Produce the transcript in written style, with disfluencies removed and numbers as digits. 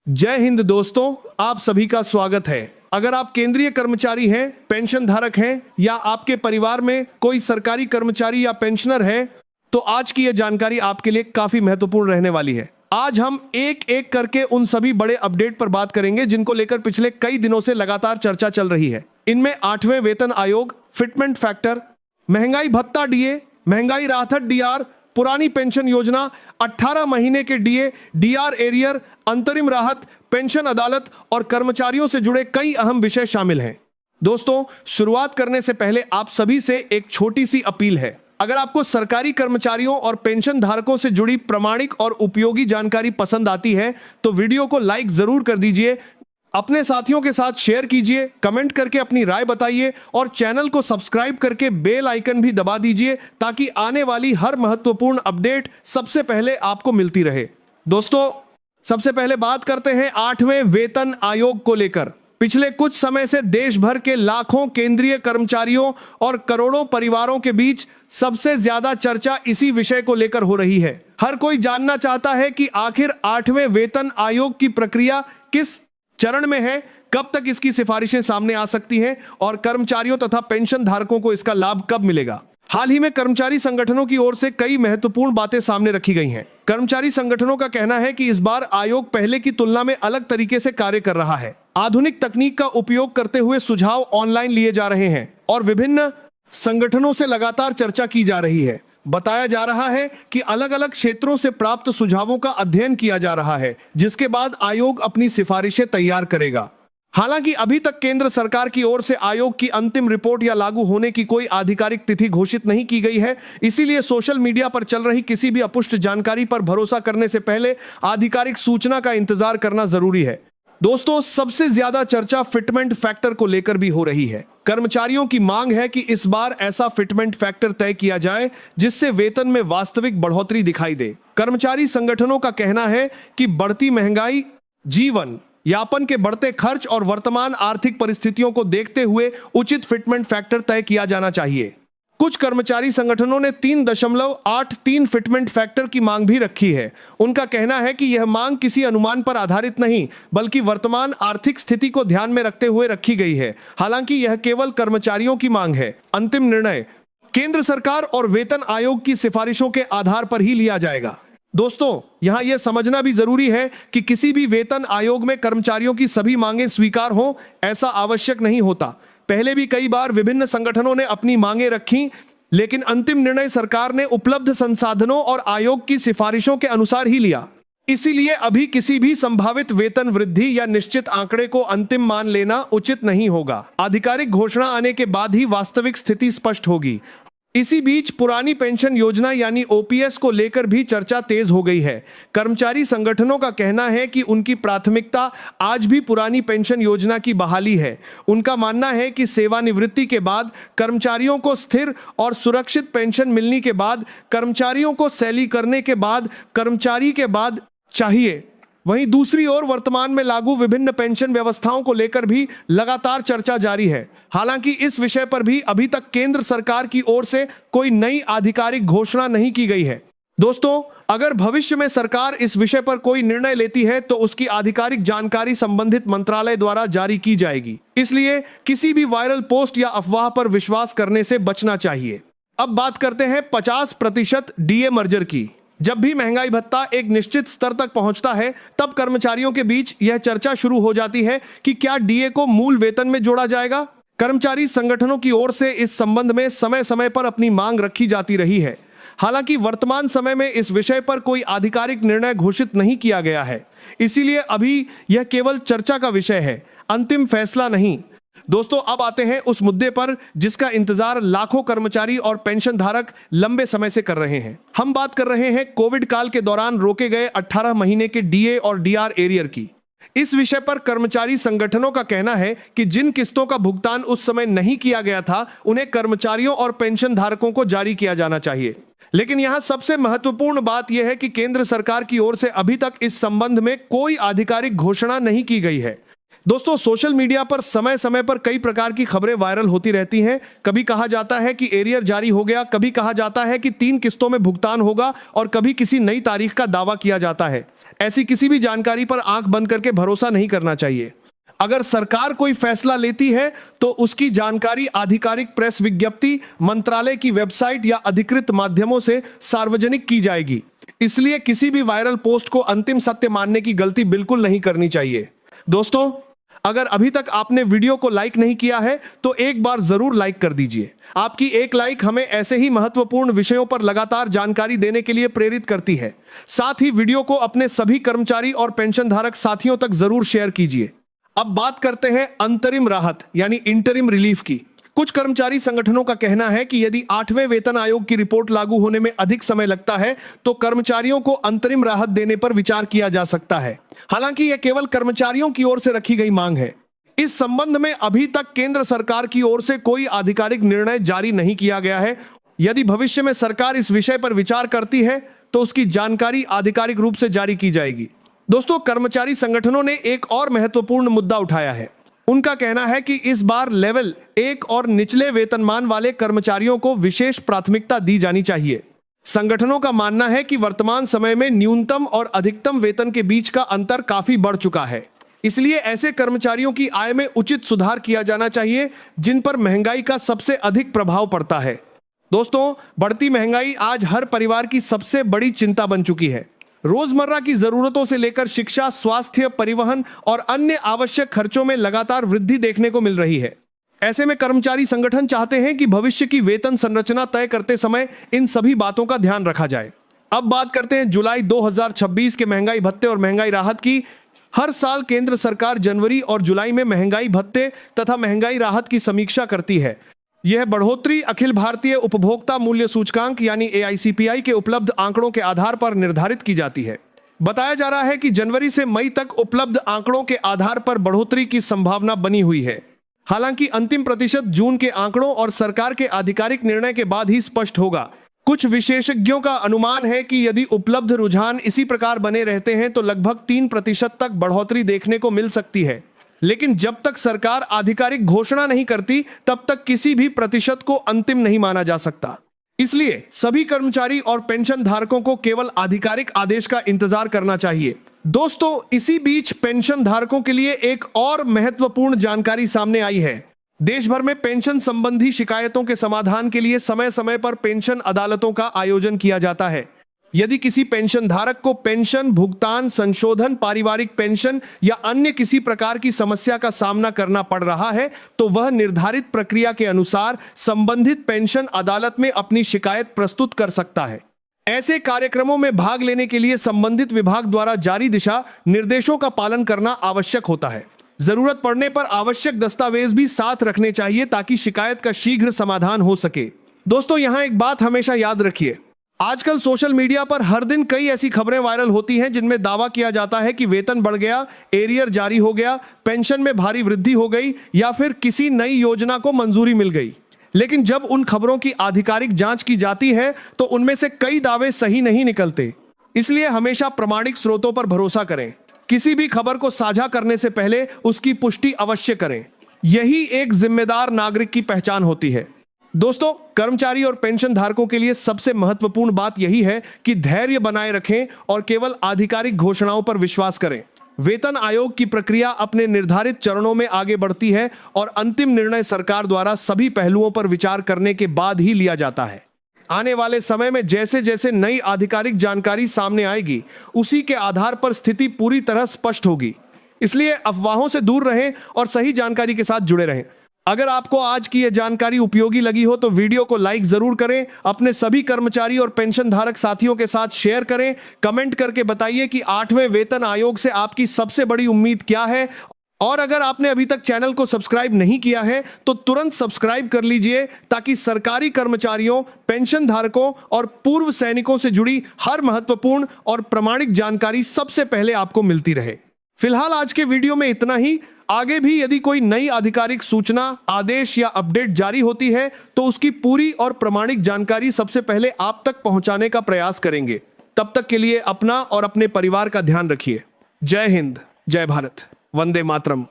जय हिंद दोस्तों, आप सभी का स्वागत है। अगर आप केंद्रीय कर्मचारी हैं, पेंशन धारक हैं या आपके परिवार में कोई सरकारी कर्मचारी या पेंशनर है तो आज की यह जानकारी आपके लिए काफी महत्वपूर्ण रहने वाली है। आज हम एक एक करके उन सभी बड़े अपडेट पर बात करेंगे जिनको लेकर पिछले कई दिनों से लगातार चर्चा चल रही है। इनमें 8वें वेतन आयोग, फिटमेंट फैक्टर, महंगाई भत्ता डीए, महंगाई राहत डीआर, पुरानी पेंशन योजना, 18 महीने के डीए, डीआर एरियर, अंतरिम राहत, पेंशन अदालत और कर्मचारियों से जुड़े कई अहम विषय शामिल हैं। दोस्तों, शुरुआत करने से पहले आप सभी से एक छोटी सी अपील है। अगर आपको सरकारी कर्मचारियों और पेंशन धारकों से जुड़ी प्रामाणिक और उपयोगी जानकारी पसंद आती है तो वीडियो को लाइक जरूर कर दीजिए, अपने साथियों के साथ शेयर कीजिए, कमेंट करके अपनी राय बताइए और चैनल को सब्सक्राइब करके बेल आइकन भी दबा दीजिए ताकि आने वाली हर महत्वपूर्ण अपडेट सबसे पहले आपको मिलती रहे। दोस्तों, सबसे पहले बात करते हैं 8वें वेतन आयोग को लेकर। पिछले कुछ समय से देश भर के लाखों केंद्रीय कर्मचारियों और करोड़ों परिवारों के बीच सबसे ज्यादा चर्चा इसी विषय को लेकर हो रही है। हर कोई जानना चाहता है कि आखिर 8वें वेतन आयोग की प्रक्रिया किस चरण में है, कब तक इसकी सिफारिशें सामने आ सकती हैं और कर्मचारियों तथा पेंशन धारकों को इसका लाभ कब मिलेगा। हाल ही में कर्मचारी संगठनों की ओर से कई महत्वपूर्ण बातें सामने रखी गई हैं। कर्मचारी संगठनों का कहना है कि इस बार आयोग पहले की तुलना में अलग तरीके से कार्य कर रहा है। आधुनिक तकनीक का उपयोग करते हुए सुझाव ऑनलाइन लिए जा रहे हैं और विभिन्न संगठनों से लगातार चर्चा की जा रही है। बताया जा रहा है कि अलग अलग क्षेत्रों से प्राप्त सुझावों का अध्ययन किया जा रहा है, जिसके बाद आयोग अपनी सिफारिशें तैयार करेगा। हालांकि अभी तक केंद्र सरकार की ओर से आयोग की अंतिम रिपोर्ट या लागू होने की कोई आधिकारिक तिथि घोषित नहीं की गई है, इसीलिए सोशल मीडिया पर चल रही किसी भी अपुष्ट जानकारी पर भरोसा करने से पहले आधिकारिक सूचना का इंतजार करना जरूरी है। दोस्तों, सबसे ज्यादा चर्चा फिटमेंट फैक्टर को लेकर भी हो रही है। कर्मचारियों की मांग है कि इस बार ऐसा फिटमेंट फैक्टर तय किया जाए जिससे वेतन में वास्तविक बढ़ोतरी दिखाई दे। कर्मचारी संगठनों का कहना है कि बढ़ती महंगाई, जीवन यापन के बढ़ते खर्च और वर्तमान आर्थिक परिस्थितियों को देखते हुए उचित फिटमेंट फैक्टर तय किया जाना चाहिए। कुछ कर्मचारी संगठनों ने 3.83 फिटमेंट फैक्टर की मांग भी रखी है। उनका कहना है कि यह मांग किसी अनुमान पर आधारित नहीं बल्कि वर्तमान आर्थिक स्थिति को ध्यान में रखते हुए रखी गई है। हालांकि यह केवल कर्मचारियों की मांग है। अंतिम निर्णय केंद्र सरकार और वेतन आयोग की सिफारिशों के आधार पर ही लिया जाएगा। दोस्तों, यहां यह समझना भी जरूरी है कि किसी भी वेतन आयोग में कर्मचारियों की सभी मांगें स्वीकार हों, ऐसा आवश्यक नहीं होता। पहले भी कई बार विभिन्न संगठनों ने अपनी मांगें रखी, लेकिन अंतिम निर्णय सरकार ने उपलब्ध संसाधनों और आयोग की सिफारिशों के अनुसार ही लिया। इसीलिए अभी किसी भी संभावित वेतन वृद्धि या निश्चित आंकड़े को अंतिम मान लेना उचित नहीं होगा। आधिकारिक घोषणा आने के बाद ही वास्तविक स्थिति स्पष्ट होगी। इसी बीच पुरानी पेंशन योजना यानी ओपीएस को लेकर भी चर्चा तेज हो गई है। कर्मचारी संगठनों का कहना है कि उनकी प्राथमिकता आज भी पुरानी पेंशन योजना की बहाली है। उनका मानना है कि सेवानिवृत्ति के बाद कर्मचारियों को स्थिर और सुरक्षित पेंशन मिलने के बाद कर्मचारियों को सैली करने के बाद कर्मचारी के बाद चाहिए। वहीं दूसरी ओर वर्तमान में लागू विभिन्न पेंशन व्यवस्थाओं को लेकर भी लगातार चर्चा जारी है। हालांकि इस विषय पर भी अभी तक केंद्र सरकार की ओर से कोई नई आधिकारिक घोषणा नहीं की गई है। दोस्तों, अगर भविष्य में सरकार इस विषय पर कोई निर्णय लेती है तो उसकी आधिकारिक जानकारी संबंधित मंत्रालय द्वारा जारी की जाएगी। इसलिए किसी भी वायरल पोस्ट या अफवाह पर विश्वास करने से बचना चाहिए। अब बात करते हैं 50% डीए मर्जर की। जब भी महंगाई भत्ता एक निश्चित स्तर तक पहुंचता है तब कर्मचारियों के बीच यह चर्चा शुरू हो जाती है कि क्या डीए को मूल वेतन में जोड़ा जाएगा। कर्मचारी संगठनों की ओर से इस संबंध में समय समय पर अपनी मांग रखी जाती रही है। हालांकि वर्तमान समय में इस विषय पर कोई आधिकारिक निर्णय घोषित नहीं किया गया है, इसीलिए अभी यह केवल चर्चा का विषय है, अंतिम फैसला नहीं। दोस्तों, अब आते हैं उस मुद्दे पर जिसका इंतजार लाखों कर्मचारी और पेंशन धारक लंबे समय से कर रहे हैं। हम बात कर रहे हैं कोविड काल के दौरान रोके गए 18 महीने के डीए और डीआर एरियर की। इस विषय पर कर्मचारी संगठनों का कहना है कि जिन किस्तों का भुगतान उस समय नहीं किया गया था उन्हें कर्मचारियों और पेंशन धारकों को जारी किया जाना चाहिए। लेकिन यहां सबसे महत्वपूर्ण बात यह है कि केंद्र सरकार की ओर से अभी तक इस संबंध में कोई आधिकारिक घोषणा नहीं की गई है। दोस्तों, सोशल मीडिया पर समय समय पर कई प्रकार की खबरें वायरल होती रहती हैं। कभी कहा जाता है कि एरियर जारी हो गया, कभी कहा जाता है कि 3 किस्तों में भुगतान होगा और कभी किसी नई तारीख का दावा किया जाता है। ऐसी किसी भी जानकारी पर आंख बंद करके भरोसा नहीं करना चाहिए। अगर सरकार कोई फैसला लेती है तो उसकी जानकारी आधिकारिक प्रेस विज्ञप्ति, मंत्रालय की वेबसाइट या अधिकृत माध्यमों से सार्वजनिक की जाएगी। इसलिए किसी भी वायरल पोस्ट को अंतिम सत्य मानने की गलती बिल्कुल नहीं करनी चाहिए। दोस्तों, अगर अभी तक आपने वीडियो को लाइक नहीं किया है तो एक बार जरूर लाइक कर दीजिए। आपकी एक लाइक हमें ऐसे ही महत्वपूर्ण विषयों पर लगातार जानकारी देने के लिए प्रेरित करती है। साथ ही वीडियो को अपने सभी कर्मचारी और पेंशन धारक साथियों तक जरूर शेयर कीजिए। अब बात करते हैं अंतरिम राहत यानी इंटरिम रिलीफ की। कुछ कर्मचारी संगठनों का कहना है कि यदि 8वें वेतन आयोग की रिपोर्ट लागू होने में अधिक समय लगता है तो कर्मचारियों को अंतरिम राहत देने पर विचार किया जा सकता है। हालांकि यह केवल कर्मचारियों की ओर से रखी गई मांग है। इस संबंध में अभी तक केंद्र सरकार की ओर से कोई आधिकारिक निर्णय जारी नहीं किया गया है। यदि भविष्य में सरकार इस विषय पर विचार करती है तो उसकी जानकारी आधिकारिक रूप से जारी की जाएगी। दोस्तों, कर्मचारी संगठनों ने एक और महत्वपूर्ण मुद्दा उठाया है। उनका कहना है कि इस बार लेवल 1 और निचले वेतनमान वाले कर्मचारियों को विशेष प्राथमिकता दी जानी चाहिए। संगठनों का मानना है कि वर्तमान समय में न्यूनतम और अधिकतम वेतन के बीच का अंतर काफी बढ़ चुका है। इसलिए ऐसे कर्मचारियों की आय में उचित सुधार किया जाना चाहिए जिन पर महंगाई का सबसे अधिक प्रभाव पड़ता है। दोस्तों, बढ़ती महंगाई आज हर परिवार की सबसे बड़ी चिंता बन चुकी है। रोजमर्रा की जरूरतों से लेकर शिक्षा, स्वास्थ्य, परिवहन और अन्य आवश्यक खर्चों में लगातार वृद्धि देखने को मिल रही है। ऐसे में कर्मचारी संगठन चाहते हैं कि भविष्य की वेतन संरचना तय करते समय इन सभी बातों का ध्यान रखा जाए। अब बात करते हैं जुलाई 2026 के महंगाई भत्ते और महंगाई राहत की। हर साल केंद्र सरकार जनवरी और जुलाई में महंगाई भत्ते तथा महंगाई राहत की समीक्षा करती है। यह बढ़ोतरी अखिल भारतीय उपभोक्ता मूल्य सूचकांक यानी AICPI के उपलब्ध आंकड़ों के आधार पर निर्धारित की जाती है। बताया जा रहा है कि जनवरी से मई तक उपलब्ध आंकड़ों के आधार पर बढ़ोतरी की संभावना बनी हुई है। हालांकि अंतिम प्रतिशत जून के आंकड़ों और सरकार के आधिकारिक निर्णय के बाद ही स्पष्ट होगा। कुछ विशेषज्ञों का अनुमान है कि यदि उपलब्ध रुझान इसी प्रकार बने रहते हैं तो लगभग 3% तक बढ़ोतरी देखने को मिल सकती है। लेकिन जब तक सरकार आधिकारिक घोषणा नहीं करती तब तक किसी भी प्रतिशत को अंतिम नहीं माना जा सकता। इसलिए सभी कर्मचारी और पेंशन धारकों को केवल आधिकारिक आदेश का इंतजार करना चाहिए। दोस्तों, इसी बीच पेंशन धारकों के लिए एक और महत्वपूर्ण जानकारी सामने आई है। देश भर में पेंशन संबंधी शिकायतों के समाधान के लिए समय समय पर पेंशन अदालतों का आयोजन किया जाता है। यदि किसी पेंशन धारक को पेंशन भुगतान, संशोधन, पारिवारिक पेंशन या अन्य किसी प्रकार की समस्या का सामना करना पड़ रहा है तो वह निर्धारित प्रक्रिया के अनुसार संबंधित पेंशन अदालत में अपनी शिकायत प्रस्तुत कर सकता है। ऐसे कार्यक्रमों में भाग लेने के लिए संबंधित विभाग द्वारा जारी दिशा निर्देशों का पालन करना आवश्यक होता है। जरूरत पड़ने पर आवश्यक दस्तावेज भी साथ रखने चाहिए ताकि शिकायत का शीघ्र समाधान हो सके। दोस्तों, यहाँ एक बात हमेशा याद रखिए, आजकल सोशल मीडिया पर हर दिन कई ऐसी खबरें वायरल होती हैं जिनमें दावा किया जाता है कि वेतन बढ़ गया, एरियर जारी हो गया, पेंशन में भारी वृद्धि हो गई या फिर किसी नई योजना को मंजूरी मिल गई। लेकिन जब उन खबरों की आधिकारिक जांच की जाती है तो उनमें से कई दावे सही नहीं निकलते। इसलिए हमेशा प्रामाणिक स्रोतों पर भरोसा करें। किसी भी खबर को साझा करने से पहले उसकी पुष्टि अवश्य करें। यही एक जिम्मेदार नागरिक की पहचान होती है। दोस्तों, कर्मचारी और पेंशन धारकों के लिए सबसे महत्वपूर्ण बात यही है कि धैर्य बनाए रखें और केवल आधिकारिक घोषणाओं पर विश्वास करें। वेतन आयोग की प्रक्रिया अपने निर्धारित चरणों में आगे बढ़ती है और अंतिम निर्णय सरकार द्वारा सभी पहलुओं पर विचार करने के बाद ही लिया जाता है। आने वाले समय में जैसे जैसे नई आधिकारिक जानकारी सामने आएगी उसी के आधार पर स्थिति पूरी तरह स्पष्ट होगी। इसलिए अफवाहों से दूर रहें और सही जानकारी के साथ जुड़े रहें। अगर आपको आज की यह जानकारी उपयोगी लगी हो तो वीडियो को लाइक जरूर करें, अपने सभी कर्मचारी और पेंशन धारक साथियों के साथ शेयर करें, कमेंट करके बताइए कि 8वें वेतन आयोग से आपकी सबसे बड़ी उम्मीद क्या है। और अगर आपने अभी तक चैनल को सब्सक्राइब नहीं किया है तो तुरंत सब्सक्राइब कर लीजिए ताकि सरकारी कर्मचारियों, पेंशन धारकों और पूर्व सैनिकों से जुड़ी हर महत्वपूर्ण और प्रामाणिक जानकारी सबसे पहले आपको मिलती रहे। फिलहाल आज के वीडियो में इतना ही। आगे भी यदि कोई नई आधिकारिक सूचना, आदेश या अपडेट जारी होती है तो उसकी पूरी और प्रामाणिक जानकारी सबसे पहले आप तक पहुंचाने का प्रयास करेंगे। तब तक के लिए अपना और अपने परिवार का ध्यान रखिए। जय हिंद, जय भारत, वंदे मातरम।